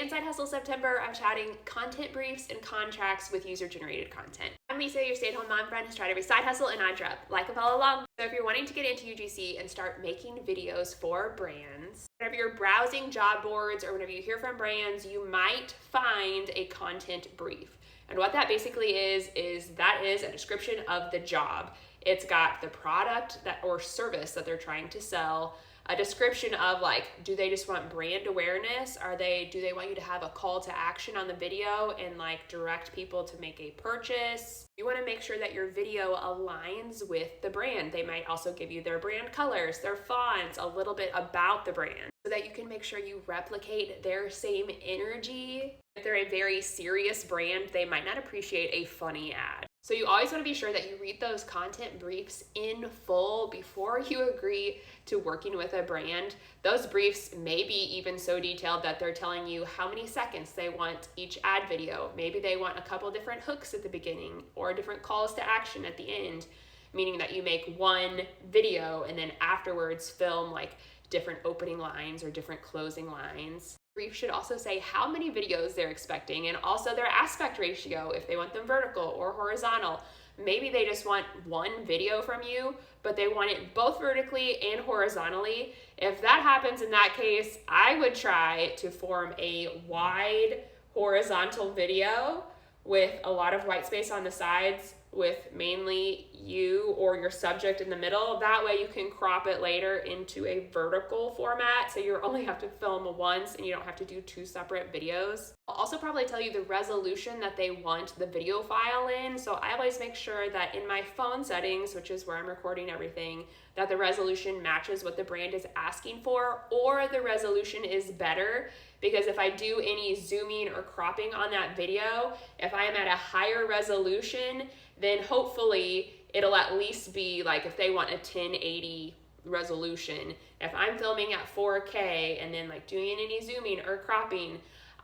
in Side Hustle September, I'm chatting content briefs and contracts with user-generated content. I'm Lisa, your stay-at-home mom friend who's tried every side hustle and non drop. Like and follow along. So if you're wanting to get into UGC and start making videos for brands, whenever you're browsing job boards or whenever you hear from brands, you might find a content brief. And what that basically is that is a description of the job. It's got the product that or service that they're trying to sell, a description of like, do they just want brand awareness? Do they want you to have a call to action on the video and like direct people to make a purchase? You want to make sure that your video aligns with the brand. They might also give you their brand colors, their fonts, a little bit about the brand so that you can make sure you replicate their same energy. If they're a very serious brand, they might not appreciate a funny ad. So you always want to be sure that you read those content briefs in full before you agree to working with a brand. Those briefs may be even so detailed that they're telling you how many seconds they want each ad video. Maybe they want a couple different hooks at the beginning or different calls to action at the end, meaning that you make one video and then afterwards film like different opening lines or different closing lines. Brief should also say how many videos they're expecting and also their aspect ratio, if they want them vertical or horizontal. Maybe they just want one video from you, but they want it both vertically and horizontally. If that happens in that case, I would try to form a wide horizontal video with a lot of white space on the sides with mainly you or your subject in the middle. That way you can crop it later into a vertical format, so you only have to film once and you don't have to do two separate videos. I'll also probably tell you the resolution that they want the video file in, so I always make sure that in my phone settings, which is where I'm recording everything, that the resolution matches what the brand is asking for, or the resolution is better, because if I do any zooming or cropping on that video, if I am at a higher resolution, then hopefully it'll at least be like if they want a 1080 resolution. If I'm filming at 4K and then like doing any zooming or cropping,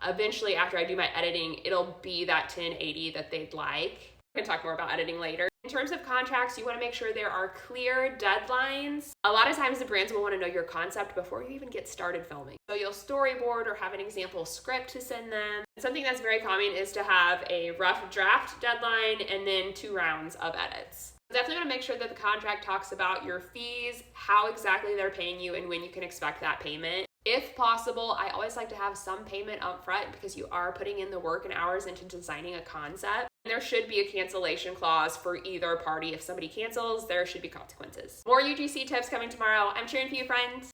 eventually after I do my editing, it'll be that 1080 that they'd like. We can talk more about editing later. In terms of contracts, you want to make sure there are clear deadlines. A lot of times the brands will want to know your concept before you even get started filming. So you'll storyboard or have an example script to send them. Something that's very common is to have a rough draft deadline and then 2 rounds of edits. Definitely want to make sure that the contract talks about your fees, how exactly they're paying you, and when you can expect that payment. If possible, I always like to have some payment up front because you are putting in the work and hours into designing a concept. There should be a cancellation clause for either party. If somebody cancels, there should be consequences. More UGC tips coming tomorrow. I'm cheering for you, friends.